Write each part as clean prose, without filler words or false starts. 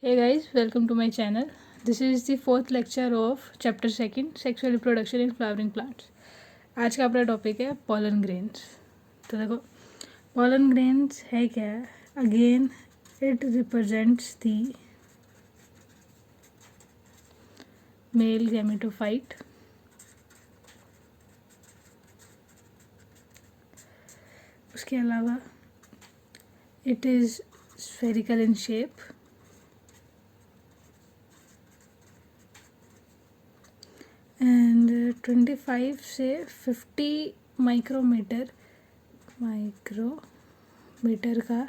Hey guys, welcome to my channel. This is the fourth lecture of chapter second, sexual reproduction in flowering plants. आज का अपना topic है pollen grains. तो देखो pollen grains है क्या? Again, it represents the male gametophyte. उसके अलावा it is spherical in shape. And 25 से 50 माइक्रोमीटर का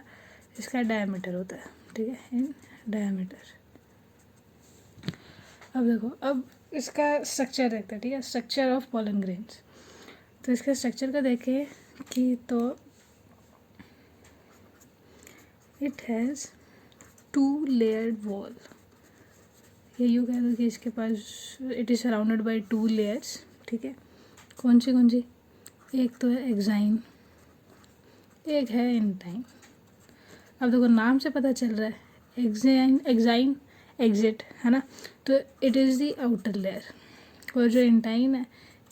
इसका डायमीटर होता है, ठीक है, इन डायमीटर. अब देखो, अब इसका स्ट्रक्चर देखते हैं, ठीक है, स्ट्रक्चर ऑफ पॉलन ग्रेन्स. तो इसका स्ट्रक्चर का देखें कि तो इट हैज़ 2 लेयर्ड वॉल. ये यूँ कह दो कि इसके पास it is surrounded by 2 layers, ठीक है. कौन सी? एक तो है एक्साइन, एक है इंटाइन. अब देखो नाम से पता चल रहा है एक्साइन एग्जिट है ना, तो it is the outer layer, और जो इंटाइन है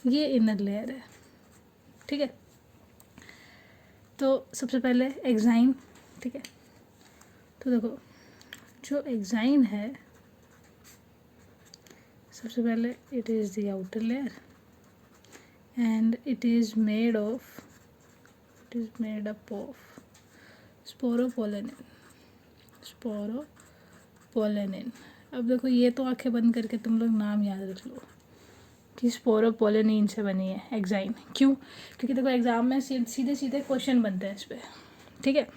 ये इनर लेयर है, ठीक है. तो सबसे पहले एक्साइन, ठीक है. तो देखो जो एक्साइन है, सबसे पहले it is the outer layer and it is made up of sporopollenin. अब देखो ये तो आंखें बंद करके तुम लोग नाम याद रख लो कि स्पोरोपोलेनिन से बनी है एक्साइन. क्यों? क्योंकि देखो एग्ज़ाम में सीधे सीधे क्वेश्चन बनते हैं इस पर, ठीक है.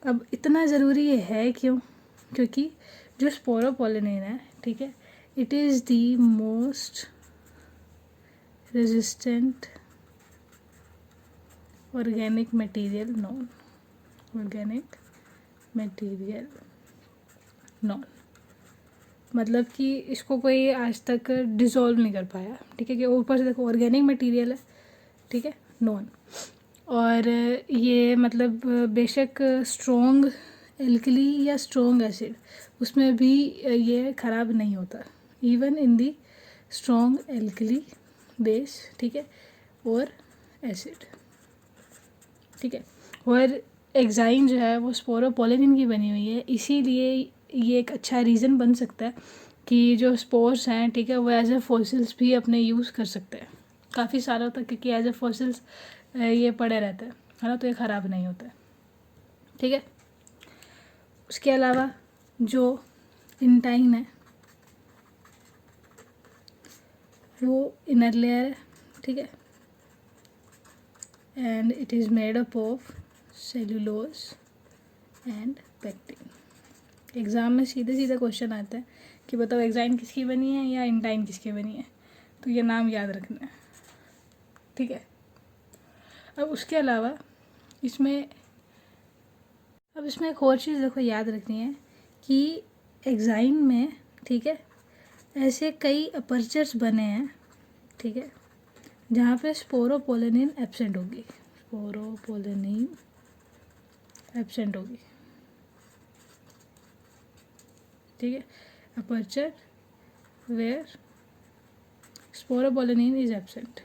अब इतना ज़रूरी ये है क्यों? क्योंकि जो स्पोरोपोलेनिन है, ठीक है, it is the most resistant organic material known. मतलब कि इसको कोई आज तक डिसॉल्व नहीं कर पाया, ठीक है. कि ऊपर से देखो ऑर्गेनिक मटेरियल है, ठीक है, नॉन. और ये मतलब बेशक स्ट्रॉन्ग एल्कली या स्ट्रॉन्ग एसिड उसमें भी ये ख़राब नहीं होता, even in the strong alkali base, ठीक है, और एसिड, ठीक है. और एक्साइन जो है वो स्पोरोपोलेनिन की बनी हुई है, इसीलिए ये एक अच्छा रीज़न बन सकता है कि जो स्पोर्स हैं, ठीक है, वो एज ए फॉसिल्स भी अपने यूज़ कर सकते हैं काफ़ी सालों तक, क्योंकि एज ए फॉसिल्स ये पड़े रहते हैं, है ना, तो ये ख़राब नहीं होता है, ठीक है. उसके अलावा जो इंटाइन है वो इनर लेयर है, ठीक है, and it is made up of cellulose and pectin. Exam में सीधे सीधे क्वेश्चन आते हैं कि बताओ एक्साइन किसकी बनी है या इंटाइन किसकी बनी है, तो ये नाम याद रखना है, ठीक है. अब उसके अलावा इसमें एक और चीज़ देखो याद रखनी है कि एक्साइन में, ठीक है, ऐसे कई अपर्चर्स बने हैं, ठीक है, जहाँ पे स्पोरोपोलेनिन एब्सेंट होगी, ठीक है. Aperture where sporopollenin is absent,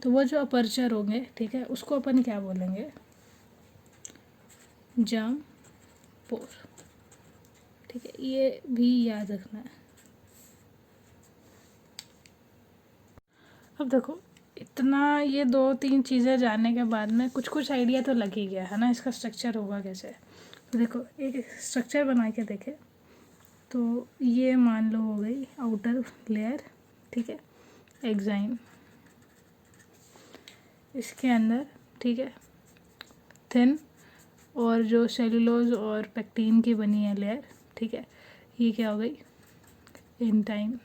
तो वो जो अपर्चर होंगे, ठीक है, उसको अपन क्या बोलेंगे? जर्म पोर, ठीक है. ये भी याद रखना है. अब देखो इतना ये 2-3 चीज़ें जानने के बाद में कुछ आइडिया तो लग ही गया है ना इसका स्ट्रक्चर होगा कैसे. तो देखो एक स्ट्रक्चर बना के देखे तो ये मान लो हो गई आउटर लेयर, ठीक है, एक्साइन. इसके अंदर, ठीक है, थिन और जो सेलुलोज और पेक्टिन की बनी है लेयर, ठीक है, ये क्या हो गई? इंटाइन.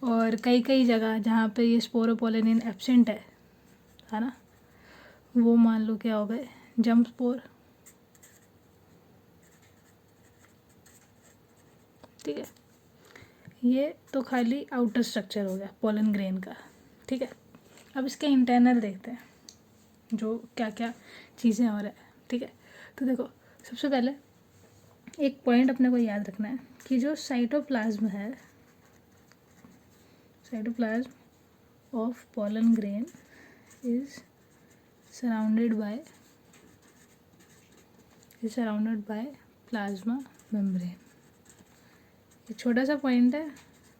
और कई जगह जहाँ पे ये स्पोरोपोलेनिन एब्सेंट है ना, वो मान लो क्या हो गए? जंप स्पोर, ठीक है. ये तो खाली आउटर स्ट्रक्चर हो गया पोलन ग्रेन का, ठीक है. अब इसके इंटरनल देखते हैं जो क्या क्या चीज़ें हो रहा है, ठीक है. तो देखो सबसे पहले एक पॉइंट अपने को याद रखना है कि जो साइटोप्लाज्म है, cytoplasm of pollen grain is surrounded by plasma membrane. ये छोटा सा पॉइंट है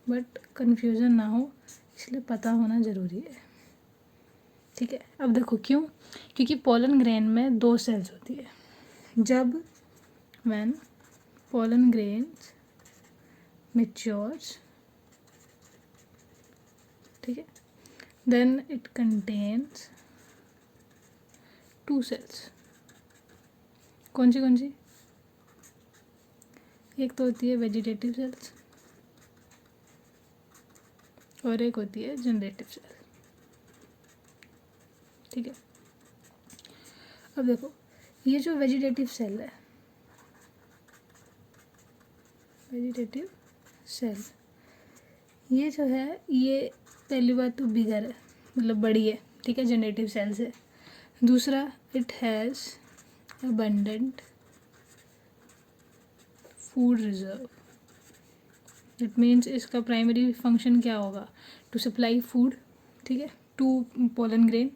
बट कन्फ्यूज़न ना हो इसलिए पता होना ज़रूरी है, ठीक है। अब देखो क्यों, क्योंकि पोलन ग्रेन में 2 सेल्स होती है। जब व्हेन पोलन ग्रेन्स मैच्योर्स, ठीक है, देन इट कंटेन्स 2 सेल्स। कौन सी? एक तो होती है वेजिटेटिव सेल्स और एक होती है जनरेटिव सेल, ठीक है। अब देखो ये जो वेजिटेटिव सेल है, वेजिटेटिव सेल, ये जो है ये पहली बात तो बिगर है, मतलब बड़ी है, ठीक है, जनरेटिव सेल से। दूसरा, it has abundant food reserve. It means इसका प्राइमरी फंक्शन क्या होगा, टू सप्लाई फूड, ठीक है, टू पोलन ग्रेन।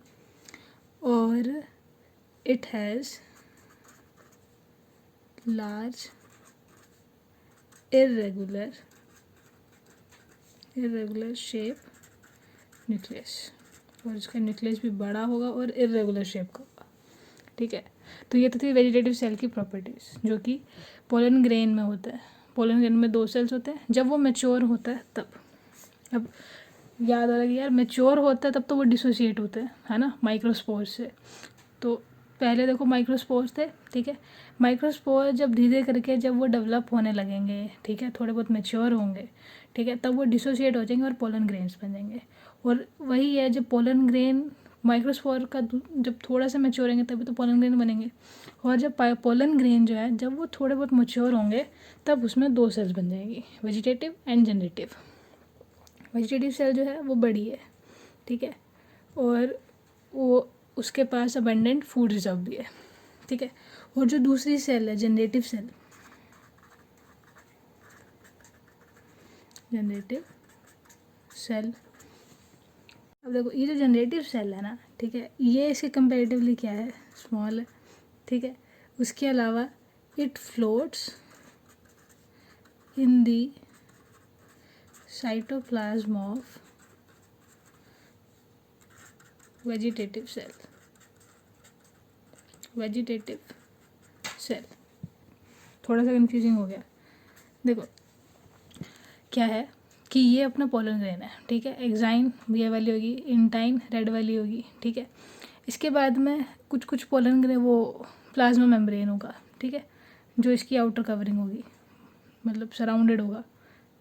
और it has large irregular shape nucleus, और इसका न्यूक्लियस भी बड़ा होगा और इरेगुलर शेप का होगा, ठीक है। तो ये तो थी वेजिटेटिव सेल की प्रॉपर्टीज़ जो कि पोलन ग्रेन में होता है। पोलन ग्रेन में 2 सेल्स होते हैं, जब वो मैच्योर होता है तब। अब याद आ रहा है कि यार मैच्योर होता है तब तो वो डिसोसिएट होते हैं, है ना, माइक्रोस्पोर से। तो पहले देखो माइक्रोस्पोर्स थे, ठीक है। माइक्रोस्पोर जब धीरे करके जब वो डेवलप होने लगेंगे, ठीक है, थोड़े बहुत मैच्योर होंगे, ठीक है, तब वो डिसोसिएट हो जाएंगे और पोलन ग्रेन्स बन जाएंगे। और वही है, जब पोलन ग्रेन माइक्रोस्पोर का जब थोड़ा सा मैच्योर होंगे तभी तो पोलन ग्रेन बनेंगे। और जब पोलन ग्रेन जो है जब वो थोड़े बहुत मैच्योर होंगे तब उसमें 2 सेल्स बन जाएगी, vegetative and generative. Vegetative cell जो है वो बड़ी है, ठीक है, और वो उसके पास अबंडेंट फूड रिजर्व भी है, ठीक है। और जो दूसरी सेल है जनरेटिव सेल, अब देखो ये जो जनरेटिव सेल है ना, ठीक है, ये इसके कंपेरेटिवली क्या है, स्मॉल है, ठीक है। उसके अलावा it floats in the cytoplasm of vegetative cell, थोड़ा सा कंफ्यूजिंग हो गया। देखो क्या है कि ये अपना पोलन ग्रेन है, ठीक है, एक्साइन ये वाली होगी, इंटाइन रेड वाली होगी, ठीक है। इसके बाद में कुछ पोलन ग्रेन वो प्लाज्मा मेम्ब्रेन होगा, ठीक है, जो इसकी आउटर कवरिंग होगी, मतलब सराउंडेड होगा,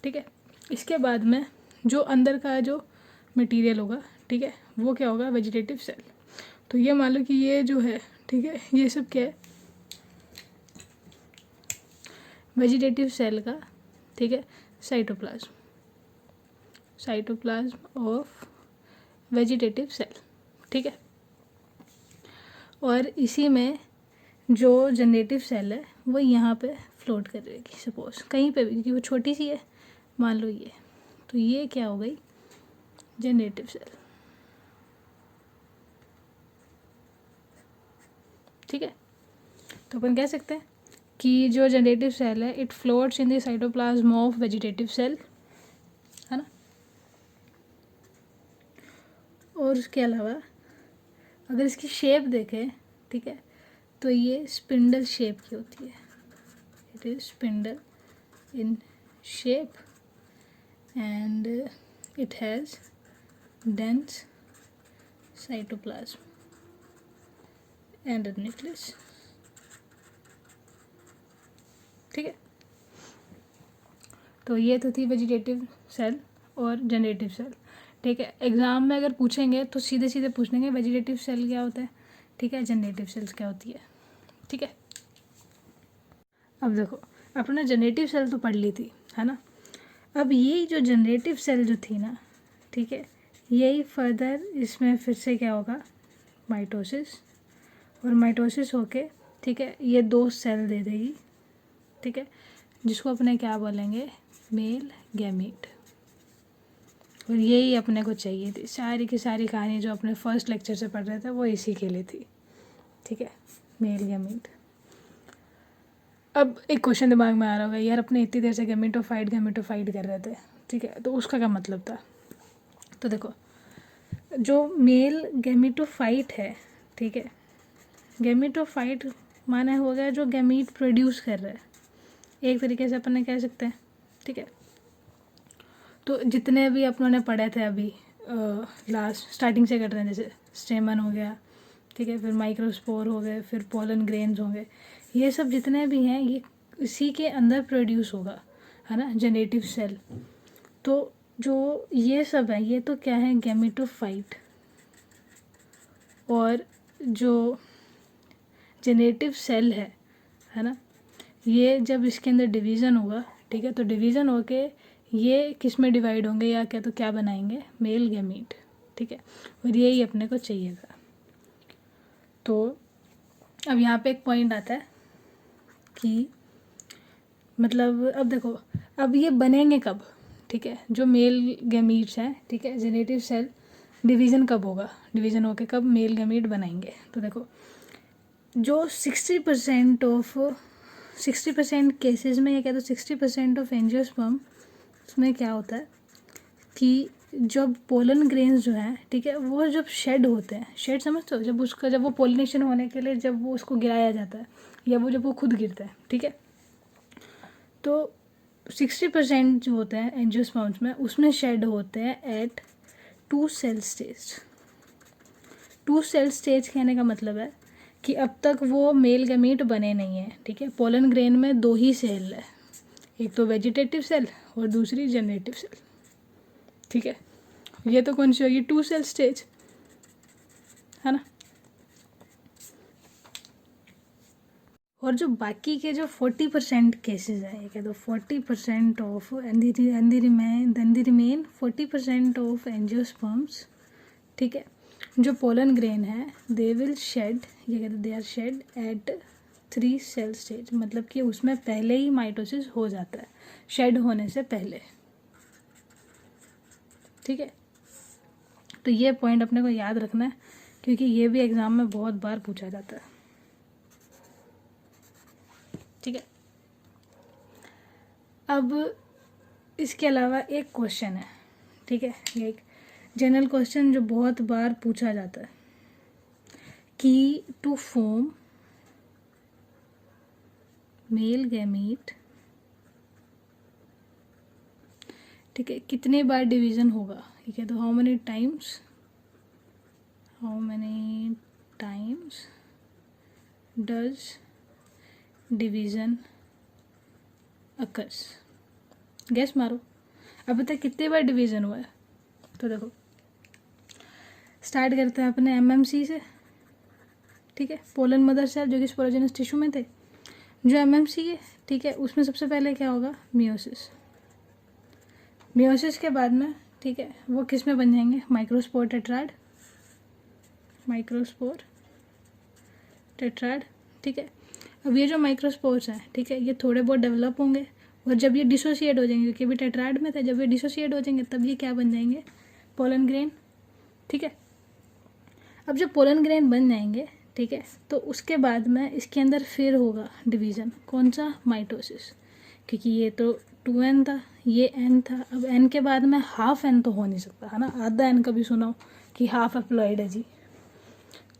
ठीक है। इसके बाद में जो अंदर का जो मटेरियल होगा, ठीक है, वो क्या होगा, वेजिटेटिव सेल। तो ये मान लो कि ये जो है, ठीक है, ये सब क्या है, वेजिटेटिव सेल का, ठीक है, साइटोप्लाज्म ऑफ वेजिटेटिव सेल, ठीक है। और इसी में जो जनरेटिव सेल है वो यहाँ पे फ्लोट कर रहेगी, सपोज कहीं पे भी, क्योंकि वो छोटी सी है, मान लो ये, तो ये क्या हो गई, जनरेटिव सेल, ठीक है। तो अपन कह सकते हैं कि जो जनरेटिव सेल है it floats in the cytoplasm of vegetative cell, है ना। और उसके अलावा अगर इसकी शेप देखें, ठीक है, तो ये स्पिंडल शेप की होती है, it is spindle in shape and it has dense cytoplasm and a nucleus, ठीक है। तो ये तो थी वेजिटेटिव सेल और जनरेटिव सेल, ठीक है। एग्जाम में अगर पूछेंगे तो सीधे सीधे पूछेंगे वेजिटेटिव सेल क्या होता है, ठीक है, जनरेटिव सेल्स क्या होती है, ठीक है। अब देखो अपना जनरेटिव सेल तो पढ़ ली थी, है ना। अब ये जो जनरेटिव सेल जो थी ना, ठीक है, यही फर्दर इसमें फिर से क्या होगा, माइटोसिस, और माइटोसिस होके, ठीक है, ये 2 सेल दे देगी, ठीक है, जिसको अपने क्या बोलेंगे, मेल गैमीट। और यही अपने को चाहिए थी, सारी की सारी कहानी जो अपने फर्स्ट लेक्चर से पढ़ रहे थे वो इसी के लिए थी, ठीक है, मेल गैमीट। अब एक क्वेश्चन दिमाग में आ रहा होगा, यार अपने इतनी देर से गैमेटोफाइट कर रहे थे, ठीक है, तो उसका क्या मतलब था। तो देखो, जो मेल गैमेटोफाइट है, ठीक है, गैमेटोफाइट माना हो गया जो गैमीट प्रोड्यूस कर रहा है, एक तरीके से अपन ने कह सकते हैं, ठीक है। तो जितने भी अपनों ने पढ़े थे अभी लास्ट स्टार्टिंग से कर रहे हैं, जैसे स्टेमन हो गया, ठीक है, फिर माइक्रोस्पोर हो गए, फिर पोलन ग्रेन्स होंगे, ये सब जितने भी हैं ये इसी के अंदर प्रोड्यूस होगा, है ना, जेनेटिव सेल। तो जो ये सब है ये तो क्या है, गैमेटोफाइट। और जो जेनेटिव सेल है ना, ये जब इसके अंदर डिवीज़न होगा, ठीक है, तो डिवीज़न होके ये किस में डिवाइड होंगे या क्या, तो क्या बनाएंगे, मेल गैमीट, ठीक है। और यही अपने को चाहिए था। तो अब यहाँ पे एक पॉइंट आता है कि मतलब अब देखो, अब ये बनेंगे कब, ठीक है, जो मेल गैमीट्स हैं, ठीक है, जेनेटिव सेल डिवीज़न कब होगा, डिवीज़न होके कब मेल गैमीट बनाएंगे। तो देखो, जो 60% केसेस में, या क्या तो 60% ऑफ एंजियोस्पर्म, उसमें क्या होता है कि जब पोलन ग्रेन्स जो हैं, ठीक है, वो जब शेड होते हैं, शेड समझते हो, जब वो पोलिनेशन होने के लिए जब वो उसको गिराया जाता है, या वो जब वो खुद गिरता है, ठीक है, तो 60% जो होते हैं एंजियोस्पर्म्स में, उसमें शेड होते हैं at 2 cell stage. 2 cell stage कहने का मतलब है कि अब तक वो मेल गैमीट बने नहीं है, ठीक है। पोलन ग्रेन में 2 ही सेल है, एक तो वेजिटेटिव सेल और दूसरी जनरेटिव सेल, ठीक है। ये तो कौन सी होगी, 2 सेल स्टेज, है ना। और जो बाकी के जो 40% केसेस हैं, क्या तो 40% of and the remain 40% of angiosperms, ठीक है, जो पोलन ग्रेन है, दे विल शेड, ये कहते हैं they are shed at 3 cell stage, मतलब कि उसमें पहले ही माइटोसिस हो जाता है, शेड होने से पहले, ठीक है। तो ये पॉइंट अपने को याद रखना है, क्योंकि ये भी एग्ज़ाम में बहुत बार पूछा जाता है, ठीक है। अब इसके अलावा एक क्वेश्चन है, ठीक है, ये एक जनरल क्वेश्चन जो बहुत बार पूछा जाता है कि टू फॉर्म मेल गैमीट, ठीक है, कितने बार डिवीज़न होगा, ठीक है, तो how many times does division occurs, gas मारो, अभी तक कितने बार डिवीज़न हुआ है। तो देखो, स्टार्ट करते हैं अपने एमएमसी से, ठीक है, पोलन मदर सेल जो कि स्पोरोजेनस टिश्यू में थे, जो एमएमसी है, ठीक है, उसमें सबसे पहले क्या होगा, मियोसिस। मियोसिस के बाद में, ठीक है, वो किस में बन जाएंगे, माइक्रोस्पोर टेट्राड, ठीक है। अब ये जो माइक्रोस्पोर्स हैं, ठीक है, ये थोड़े बहुत डेवलप होंगे, और जब ये डिसोसिएट हो जाएंगे, क्योंकि अभी टेट्राड में थे, जब ये डिसोसिएट हो जाएंगे तब ये क्या बन जाएंगे, पोलन ग्रेन, ठीक है। अब जब पोलन ग्रेन बन जाएंगे, ठीक है, तो उसके बाद में इसके अंदर फिर होगा डिवीज़न, कौन सा, माइटोसिस, क्योंकि ये तो 2n था, ये n था, अब n के बाद में हाफ n तो हो नहीं सकता, है ना, आधा n कभी सुनाओ कि हाफ एप्लॉइड है जी।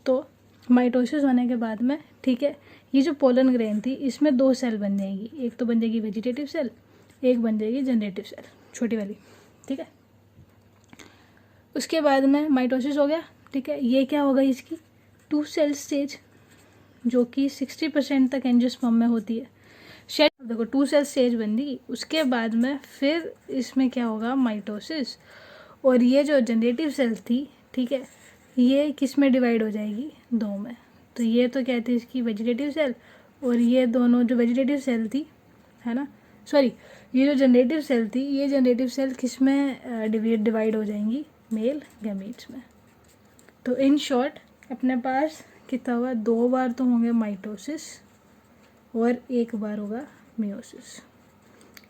तो माइटोसिस होने के बाद में, ठीक है, ये जो पोलन ग्रेन थी इसमें 2 सेल बन जाएगी, एक तो बन जाएगी वेजिटेटिव सेल, एक बन जाएगी जनरेटिव सेल, छोटी वाली, ठीक है। उसके बाद में माइटोसिस हो गया, ठीक है, ये क्या होगा, इसकी 2 सेल स्टेज, जो कि 60% तक एंजियोस्पर्म में होती है, शेड, देखो 2 सेल स्टेज बन गई, उसके बाद में फिर इसमें क्या होगा, माइटोसिस, और ये जो जनरेटिव सेल थी, ठीक है, ये किस में डिवाइड हो जाएगी, 2 में। तो ये तो क्या थी इसकी वेजिटेटिव सेल, और ये दोनों जो वेजिटेटिव सेल थी, है ना, सॉरी, ये जो जनरेटिव सेल थी, ये जनरेटिव सेल किस में डिवाइड हो जाएंगी, मेल गैमीट्स में। तो इन शॉर्ट अपने पास कितना हुआ, 2 बार तो होंगे माइटोसिस और 1 बार होगा मियोसिस।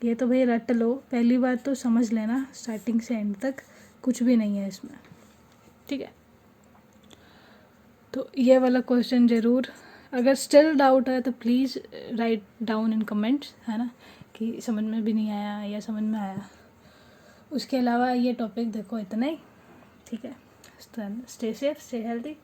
ये तो भाई रट लो, पहली बार तो समझ लेना स्टार्टिंग से एंड तक, कुछ भी नहीं है इसमें, ठीक है। तो ये वाला क्वेश्चन ज़रूर, अगर स्टिल डाउट है तो please write down in comments, है ना, कि समझ में भी नहीं आया या समझ में आया। उसके अलावा ये टॉपिक देखो इतना ही, ठीक है। Stay safe, stay healthy.